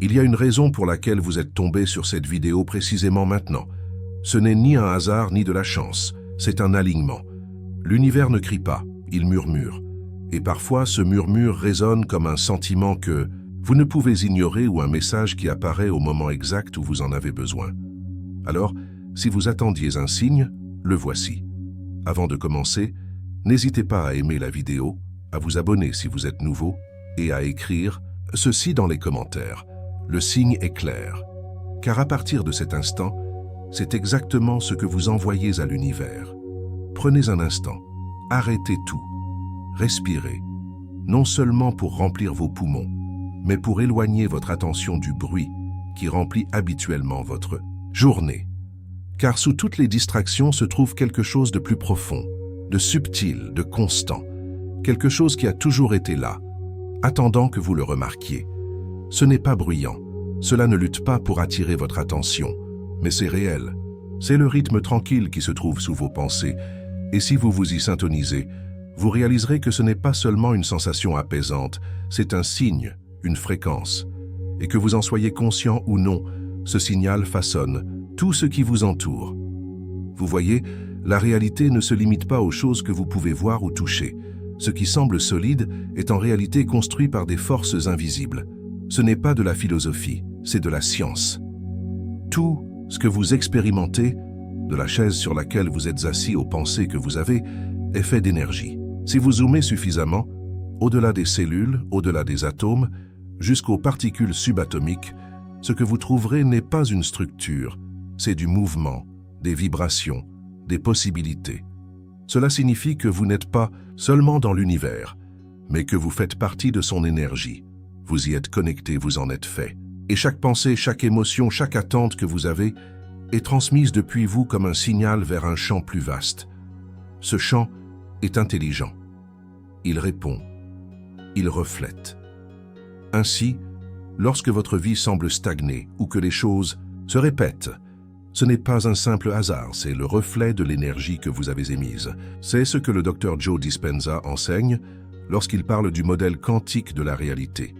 Il y a une raison pour laquelle vous êtes tombé sur cette vidéo précisément maintenant. Ce n'est ni un hasard ni de la chance, c'est un alignement. L'univers ne crie pas, il murmure. Et parfois, ce murmure résonne comme un sentiment que vous ne pouvez ignorer ou un message qui apparaît au moment exact où vous en avez besoin. Alors, si vous attendiez un signe, le voici. Avant de commencer, n'hésitez pas à aimer la vidéo, à vous abonner si vous êtes nouveau et à écrire ceci dans les commentaires. Le signe est clair, car à partir de cet instant, c'est exactement ce que vous envoyez à l'univers. Prenez un instant, arrêtez tout, respirez, non seulement pour remplir vos poumons, mais pour éloigner votre attention du bruit qui remplit habituellement votre journée. Car sous toutes les distractions se trouve quelque chose de plus profond, de subtil, de constant, quelque chose qui a toujours été là, attendant que vous le remarquiez. Ce n'est pas bruyant, cela ne lutte pas pour attirer votre attention, mais c'est réel. C'est le rythme tranquille qui se trouve sous vos pensées, et si vous vous y syntonisez, vous réaliserez que ce n'est pas seulement une sensation apaisante, c'est un signe, une fréquence. Et que vous en soyez conscient ou non, ce signal façonne tout ce qui vous entoure. Vous voyez, la réalité ne se limite pas aux choses que vous pouvez voir ou toucher. Ce qui semble solide est en réalité construit par des forces invisibles. Ce n'est pas de la philosophie, c'est de la science. Tout ce que vous expérimentez, de la chaise sur laquelle vous êtes assis aux pensées que vous avez, est fait d'énergie. Si vous zoomez suffisamment, au-delà des cellules, au-delà des atomes, jusqu'aux particules subatomiques, ce que vous trouverez n'est pas une structure, c'est du mouvement, des vibrations, des possibilités. Cela signifie que vous n'êtes pas seulement dans l'univers, mais que vous faites partie de son énergie. Vous y êtes connecté, vous en êtes fait. Et chaque pensée, chaque émotion, chaque attente que vous avez est transmise depuis vous comme un signal vers un champ plus vaste. Ce champ est intelligent. Il répond. Il reflète. Ainsi, lorsque votre vie semble stagner ou que les choses se répètent, ce n'est pas un simple hasard, c'est le reflet de l'énergie que vous avez émise. C'est ce que le Dr Joe Dispenza enseigne lorsqu'il parle du modèle quantique de la réalité.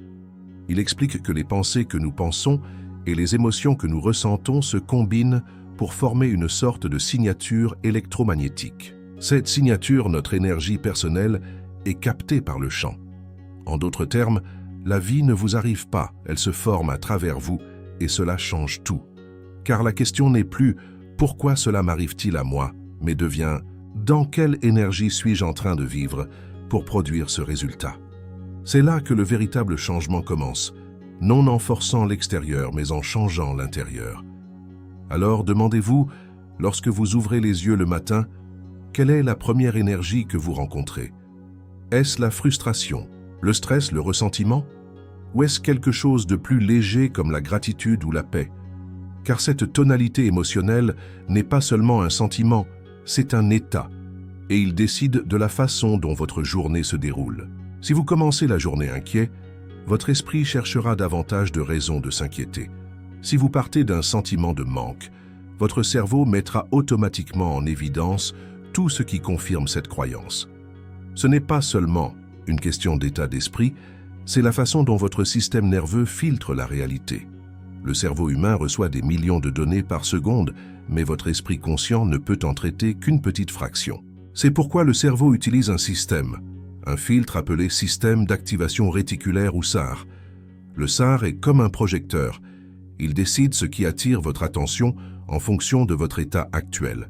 Il explique que les pensées que nous pensons et les émotions que nous ressentons se combinent pour former une sorte de signature électromagnétique. Cette signature, notre énergie personnelle, est captée par le champ. En d'autres termes, la vie ne vous arrive pas, elle se forme à travers vous et cela change tout. Car la question n'est plus « pourquoi cela m'arrive-t-il à moi ?», mais devient « dans quelle énergie suis-je en train de vivre pour produire ce résultat ?» C'est là que le véritable changement commence, non en forçant l'extérieur, mais en changeant l'intérieur. Alors demandez-vous, lorsque vous ouvrez les yeux le matin, quelle est la première énergie que vous rencontrez? Est-ce la frustration, le stress, le ressentiment? Ou est-ce quelque chose de plus léger comme la gratitude ou la paix? Car cette tonalité émotionnelle n'est pas seulement un sentiment, c'est un état, et il décide de la façon dont votre journée se déroule. Si vous commencez la journée inquiet, votre esprit cherchera davantage de raisons de s'inquiéter. Si vous partez d'un sentiment de manque, votre cerveau mettra automatiquement en évidence tout ce qui confirme cette croyance. Ce n'est pas seulement une question d'état d'esprit, c'est la façon dont votre système nerveux filtre la réalité. Le cerveau humain reçoit des millions de données par seconde, mais votre esprit conscient ne peut en traiter qu'une petite fraction. C'est pourquoi le cerveau utilise un système, un filtre appelé système d'activation réticulaire ou SAR. Le SAR est comme un projecteur. Il décide ce qui attire votre attention en fonction de votre état actuel.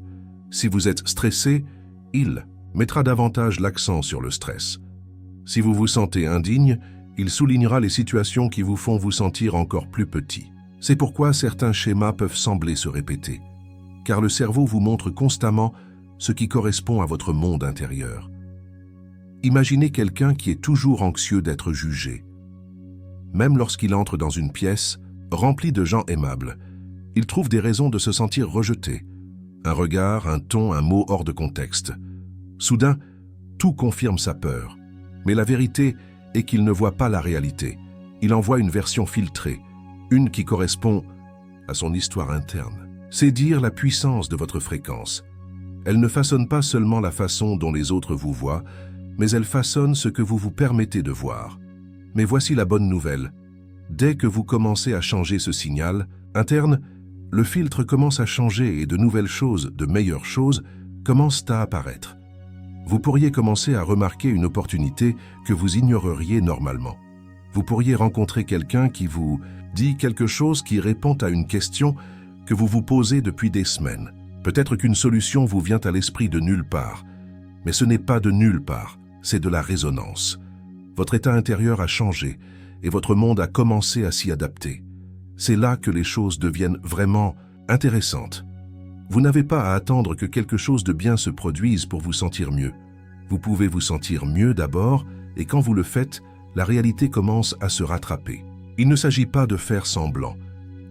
Si vous êtes stressé, il mettra davantage l'accent sur le stress. Si vous vous sentez indigne, il soulignera les situations qui vous font vous sentir encore plus petit. C'est pourquoi certains schémas peuvent sembler se répéter, car le cerveau vous montre constamment ce qui correspond à votre monde intérieur. Imaginez quelqu'un qui est toujours anxieux d'être jugé. Même lorsqu'il entre dans une pièce remplie de gens aimables, il trouve des raisons de se sentir rejeté. Un regard, un ton, un mot hors de contexte. Soudain, tout confirme sa peur. Mais la vérité est qu'il ne voit pas la réalité. Il en voit une version filtrée, une qui correspond à son histoire interne. C'est dire la puissance de votre fréquence. Elle ne façonne pas seulement la façon dont les autres vous voient, mais elle façonne ce que vous vous permettez de voir. Mais voici la bonne nouvelle. Dès que vous commencez à changer ce signal interne, le filtre commence à changer et de nouvelles choses, de meilleures choses, commencent à apparaître. Vous pourriez commencer à remarquer une opportunité que vous ignoreriez normalement. Vous pourriez rencontrer quelqu'un qui vous dit quelque chose qui répond à une question que vous vous posez depuis des semaines. Peut-être qu'une solution vous vient à l'esprit de nulle part. Mais ce n'est pas de nulle part, c'est de la résonance. Votre état intérieur a changé et votre monde a commencé à s'y adapter. C'est là que les choses deviennent vraiment intéressantes. Vous n'avez pas à attendre que quelque chose de bien se produise pour vous sentir mieux. Vous pouvez vous sentir mieux d'abord et quand vous le faites, la réalité commence à se rattraper. Il ne s'agit pas de faire semblant.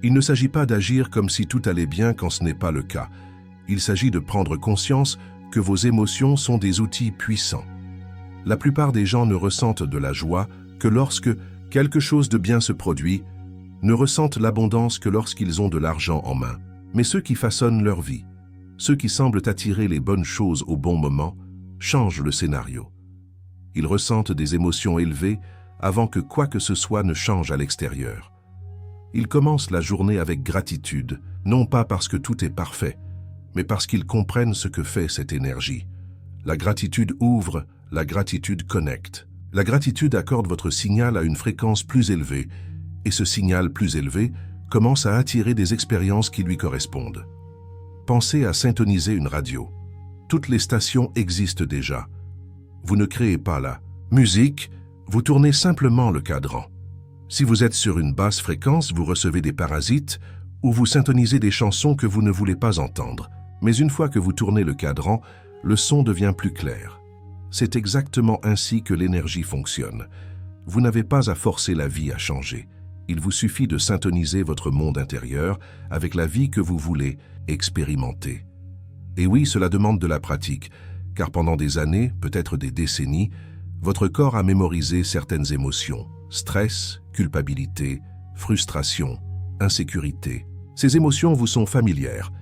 Il ne s'agit pas d'agir comme si tout allait bien quand ce n'est pas le cas. Il s'agit de prendre conscience que vos émotions sont des outils puissants. La plupart des gens ne ressentent de la joie que lorsque quelque chose de bien se produit, ne ressentent l'abondance que lorsqu'ils ont de l'argent en main. Mais ceux qui façonnent leur vie, ceux qui semblent attirer les bonnes choses au bon moment, changent le scénario. Ils ressentent des émotions élevées avant que quoi que ce soit ne change à l'extérieur. Ils commencent la journée avec gratitude, non pas parce que tout est parfait, mais parce qu'ils comprennent ce que fait cette énergie. La gratitude ouvre, la gratitude connecte. La gratitude accorde votre signal à une fréquence plus élevée, et ce signal plus élevé commence à attirer des expériences qui lui correspondent. Pensez à syntoniser une radio. Toutes les stations existent déjà. Vous ne créez pas la musique, vous tournez simplement le cadran. Si vous êtes sur une basse fréquence, vous recevez des parasites ou vous syntonisez des chansons que vous ne voulez pas entendre. Mais une fois que vous tournez le cadran, le son devient plus clair. C'est exactement ainsi que l'énergie fonctionne. Vous n'avez pas à forcer la vie à changer. Il vous suffit de syntoniser votre monde intérieur avec la vie que vous voulez expérimenter. Et oui, cela demande de la pratique, car pendant des années, peut-être des décennies, votre corps a mémorisé certaines émotions, stress, culpabilité, frustration, insécurité. Ces émotions vous sont familières,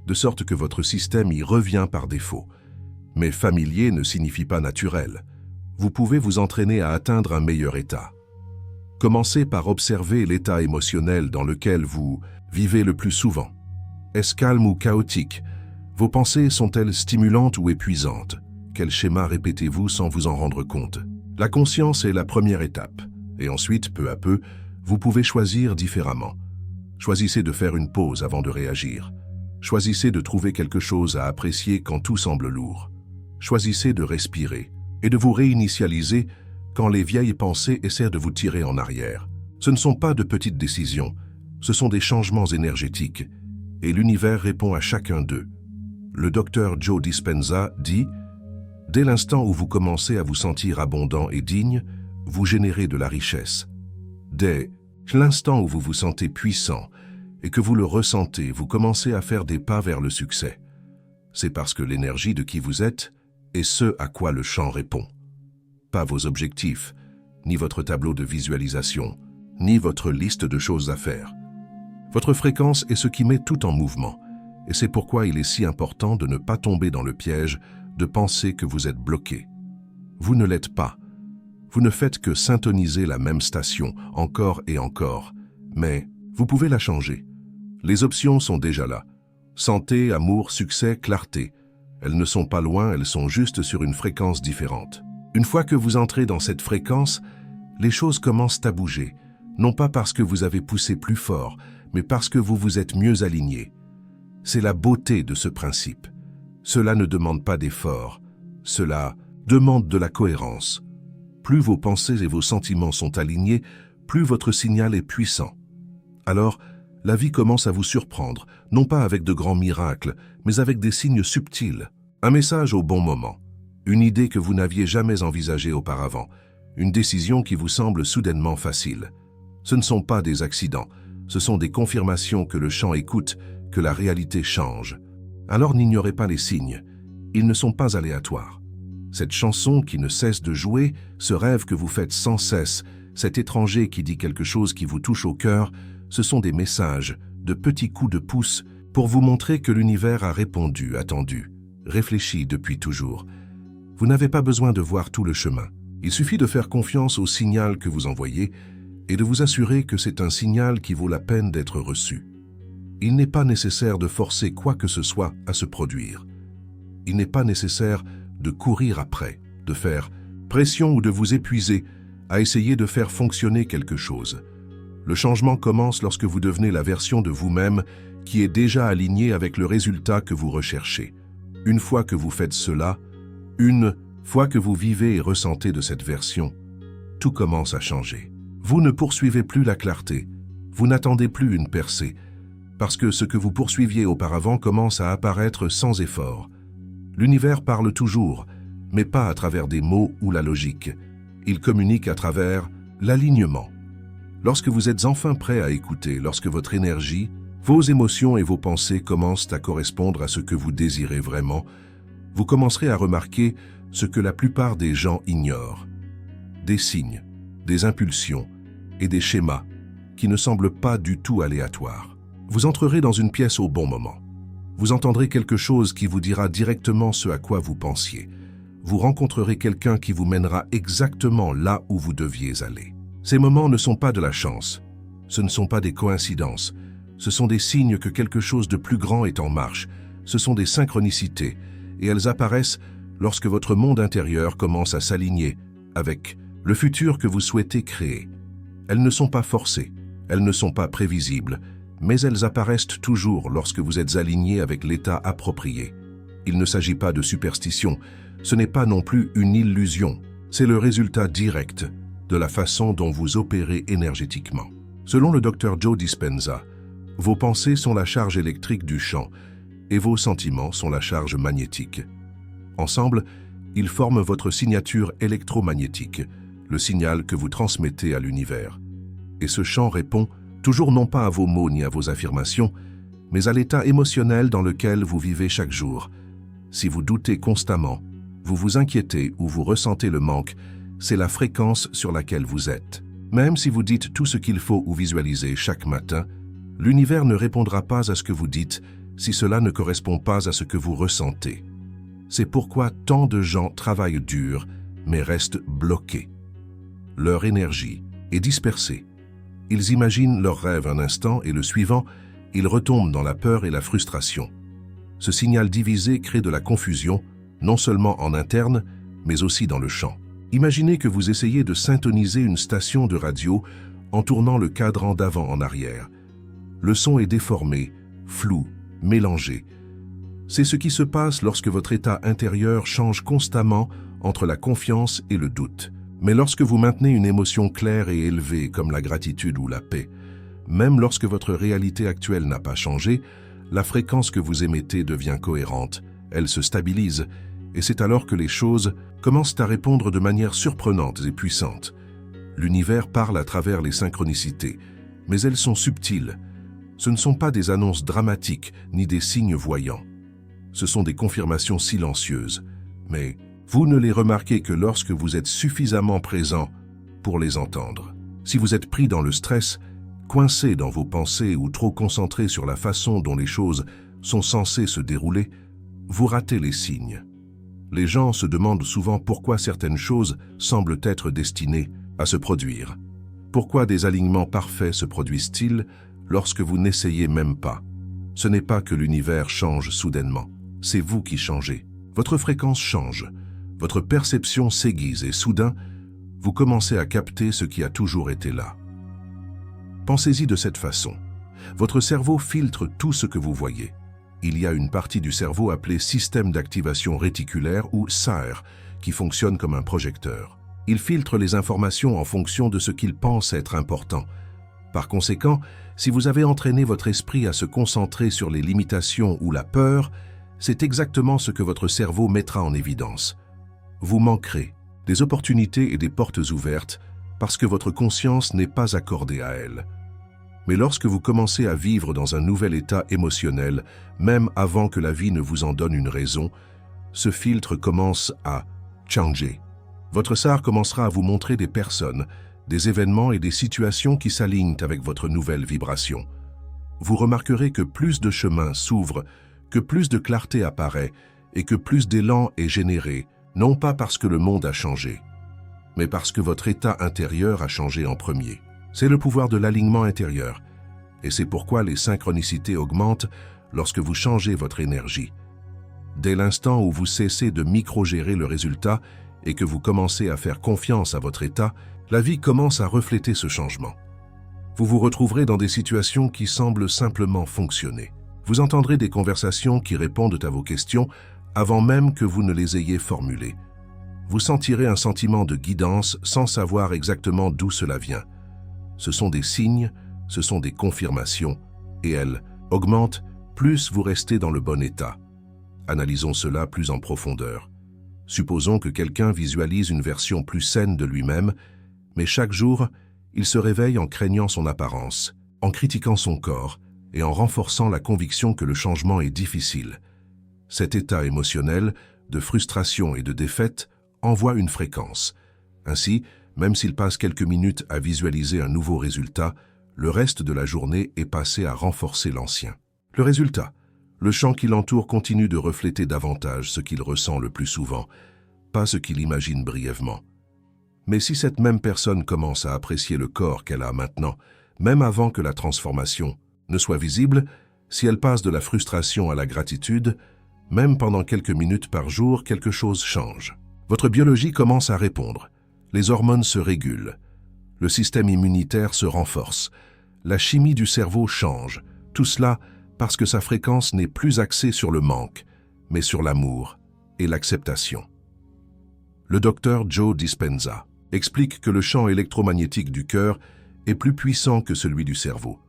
de sorte que votre système y revient par défaut. Mais familier ne signifie pas naturel. Vous pouvez vous entraîner à atteindre un meilleur état. Commencez par observer l'état émotionnel dans lequel vous vivez le plus souvent. Est-ce calme ou chaotique? Vos pensées sont-elles stimulantes ou épuisantes? Quel schéma répétez-vous sans vous en rendre compte? La conscience est la première étape, et ensuite, peu à peu, vous pouvez choisir différemment. Choisissez de faire une pause avant de réagir. Choisissez de trouver quelque chose à apprécier quand tout semble lourd. Choisissez de respirer et de vous réinitialiser quand les vieilles pensées essaient de vous tirer en arrière. Ce ne sont pas de petites décisions, ce sont des changements énergétiques, et l'univers répond à chacun d'eux. Le docteur Joe Dispenza dit « Dès l'instant où vous commencez à vous sentir abondant et digne, vous générez de la richesse. Dès l'instant où vous vous sentez puissant et que vous le ressentez, vous commencez à faire des pas vers le succès. C'est parce que l'énergie de qui vous êtes est ce à quoi le champ répond. Pas vos objectifs, ni votre tableau de visualisation, ni votre liste de choses à faire. Votre fréquence est ce qui met tout en mouvement, et c'est pourquoi il est si important de ne pas tomber dans le piège de penser que vous êtes bloqué. Vous ne l'êtes pas. Vous ne faites que syntoniser la même station, encore et encore, mais vous pouvez la changer. Les options sont déjà là. Santé, amour, succès, clarté. Elles ne sont pas loin, elles sont juste sur une fréquence différente. Une fois que vous entrez dans cette fréquence, les choses commencent à bouger, non pas parce que vous avez poussé plus fort, mais parce que vous vous êtes mieux aligné. C'est la beauté de ce principe. Cela ne demande pas d'effort, cela demande de la cohérence. Plus vos pensées et vos sentiments sont alignés, plus votre signal est puissant. Alors, la vie commence à vous surprendre, non pas avec de grands miracles, mais avec des signes subtils. Un message au bon moment, une idée que vous n'aviez jamais envisagée auparavant, une décision qui vous semble soudainement facile. Ce ne sont pas des accidents, ce sont des confirmations que le champ écoute, que la réalité change. Alors n'ignorez pas les signes, ils ne sont pas aléatoires. Cette chanson qui ne cesse de jouer, ce rêve que vous faites sans cesse, cet étranger qui dit quelque chose qui vous touche au cœur, ce sont des messages, de petits coups de pouce pour vous montrer que l'univers a répondu, attendu, réfléchi depuis toujours. Vous n'avez pas besoin de voir tout le chemin. Il suffit de faire confiance au signal que vous envoyez et de vous assurer que c'est un signal qui vaut la peine d'être reçu. Il n'est pas nécessaire de forcer quoi que ce soit à se produire. Il n'est pas nécessaire de courir après, de faire pression ou de vous épuiser à essayer de faire fonctionner quelque chose. Le changement commence lorsque vous devenez la version de vous-même qui est déjà alignée avec le résultat que vous recherchez. Une fois que vous faites cela, une fois que vous vivez et ressentez de cette version, tout commence à changer. Vous ne poursuivez plus la clarté, vous n'attendez plus une percée, parce que ce que vous poursuiviez auparavant commence à apparaître sans effort. L'univers parle toujours, mais pas à travers des mots ou la logique. Il communique à travers l'alignement. Lorsque vous êtes enfin prêt à écouter, lorsque votre énergie, vos émotions et vos pensées commencent à correspondre à ce que vous désirez vraiment, vous commencerez à remarquer ce que la plupart des gens ignorent. Des signes, des impulsions et des schémas qui ne semblent pas du tout aléatoires. Vous entrerez dans une pièce au bon moment. Vous entendrez quelque chose qui vous dira directement ce à quoi vous pensiez. Vous rencontrerez quelqu'un qui vous mènera exactement là où vous deviez aller. Ces moments ne sont pas de la chance. Ce ne sont pas des coïncidences. Ce sont des signes que quelque chose de plus grand est en marche. Ce sont des synchronicités. Et elles apparaissent lorsque votre monde intérieur commence à s'aligner avec le futur que vous souhaitez créer. Elles ne sont pas forcées. Elles ne sont pas prévisibles. Mais elles apparaissent toujours lorsque vous êtes aligné avec l'état approprié. Il ne s'agit pas de superstition. Ce n'est pas non plus une illusion. C'est le résultat direct de la façon dont vous opérez énergétiquement. Selon le Dr Joe Dispenza, vos pensées sont la charge électrique du champ et vos sentiments sont la charge magnétique. Ensemble, ils forment votre signature électromagnétique, le signal que vous transmettez à l'univers. Et ce champ répond toujours non pas à vos mots ni à vos affirmations, mais à l'état émotionnel dans lequel vous vivez chaque jour. Si vous doutez constamment, vous vous inquiétez ou vous ressentez le manque, c'est la fréquence sur laquelle vous êtes. Même si vous dites tout ce qu'il faut ou visualisez chaque matin, l'univers ne répondra pas à ce que vous dites si cela ne correspond pas à ce que vous ressentez. C'est pourquoi tant de gens travaillent dur, mais restent bloqués. Leur énergie est dispersée. Ils imaginent leur rêve un instant et le suivant, ils retombent dans la peur et la frustration. Ce signal divisé crée de la confusion, non seulement en interne, mais aussi dans le champ. Imaginez que vous essayez de syntoniser une station de radio en tournant le cadran d'avant en arrière. Le son est déformé, flou, mélangé. C'est ce qui se passe lorsque votre état intérieur change constamment entre la confiance et le doute. Mais lorsque vous maintenez une émotion claire et élevée comme la gratitude ou la paix, même lorsque votre réalité actuelle n'a pas changé, la fréquence que vous émettez devient cohérente, elle se stabilise, et c'est alors que les choses commencent à répondre de manière surprenante et puissante. L'univers parle à travers les synchronicités, mais elles sont subtiles. Ce ne sont pas des annonces dramatiques ni des signes voyants. Ce sont des confirmations silencieuses, mais vous ne les remarquez que lorsque vous êtes suffisamment présent pour les entendre. Si vous êtes pris dans le stress, coincé dans vos pensées ou trop concentré sur la façon dont les choses sont censées se dérouler, vous ratez les signes. Les gens se demandent souvent pourquoi certaines choses semblent être destinées à se produire. Pourquoi des alignements parfaits se produisent-ils lorsque vous n'essayez même pas? Ce n'est pas que l'univers change soudainement, c'est vous qui changez. Votre fréquence change. Votre perception s'aiguise et soudain, vous commencez à capter ce qui a toujours été là. Pensez-y de cette façon. Votre cerveau filtre tout ce que vous voyez. Il y a une partie du cerveau appelée système d'activation réticulaire ou SAR qui fonctionne comme un projecteur. Il filtre les informations en fonction de ce qu'il pense être important. Par conséquent, si vous avez entraîné votre esprit à se concentrer sur les limitations ou la peur, c'est exactement ce que votre cerveau mettra en évidence. Vous manquerez des opportunités et des portes ouvertes parce que votre conscience n'est pas accordée à elles. Mais lorsque vous commencez à vivre dans un nouvel état émotionnel, même avant que la vie ne vous en donne une raison, ce filtre commence à changer. Votre SAR commencera à vous montrer des personnes, des événements et des situations qui s'alignent avec votre nouvelle vibration. Vous remarquerez que plus de chemins s'ouvrent, que plus de clarté apparaît et que plus d'élan est généré, non pas parce que le monde a changé, mais parce que votre état intérieur a changé en premier. C'est le pouvoir de l'alignement intérieur. Et c'est pourquoi les synchronicités augmentent lorsque vous changez votre énergie. Dès l'instant où vous cessez de micro-gérer le résultat et que vous commencez à faire confiance à votre état, la vie commence à refléter ce changement. Vous vous retrouverez dans des situations qui semblent simplement fonctionner. Vous entendrez des conversations qui répondent à vos questions avant même que vous ne les ayez formulées. Vous sentirez un sentiment de guidance sans savoir exactement d'où cela vient. Ce sont des signes, ce sont des confirmations, et elles augmentent plus vous restez dans le bon état. Analysons cela plus en profondeur. Supposons que quelqu'un visualise une version plus saine de lui-même, mais chaque jour, il se réveille en craignant son apparence, en critiquant son corps et en renforçant la conviction que le changement est difficile. Cet état émotionnel, de frustration et de défaite, envoie une fréquence. Ainsi, même s'il passe quelques minutes à visualiser un nouveau résultat, le reste de la journée est passé à renforcer l'ancien. Le résultat, le champ qui l'entoure continue de refléter davantage ce qu'il ressent le plus souvent, pas ce qu'il imagine brièvement. Mais si cette même personne commence à apprécier le corps qu'elle a maintenant, même avant que la transformation ne soit visible, si elle passe de la frustration à la gratitude, même pendant quelques minutes par jour, quelque chose change. Votre biologie commence à répondre. Les hormones se régulent. Le système immunitaire se renforce. La chimie du cerveau change. Tout cela parce que sa fréquence n'est plus axée sur le manque, mais sur l'amour et l'acceptation. Le docteur Joe Dispenza explique que le champ électromagnétique du cœur est plus puissant que celui du cerveau.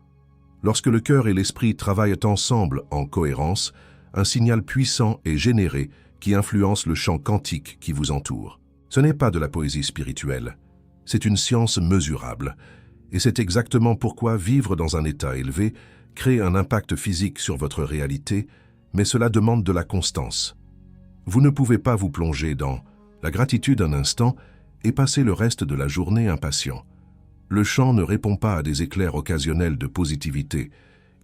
Lorsque le cœur et l'esprit travaillent ensemble en cohérence, un signal puissant est généré qui influence le champ quantique qui vous entoure. Ce n'est pas de la poésie spirituelle, c'est une science mesurable. Et c'est exactement pourquoi vivre dans un état élevé crée un impact physique sur votre réalité, mais cela demande de la constance. Vous ne pouvez pas vous plonger dans la gratitude un instant et passer le reste de la journée impatient. Le champ ne répond pas à des éclairs occasionnels de positivité.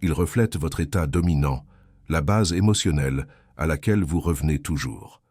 Il reflète votre état dominant, la base émotionnelle à laquelle vous revenez toujours.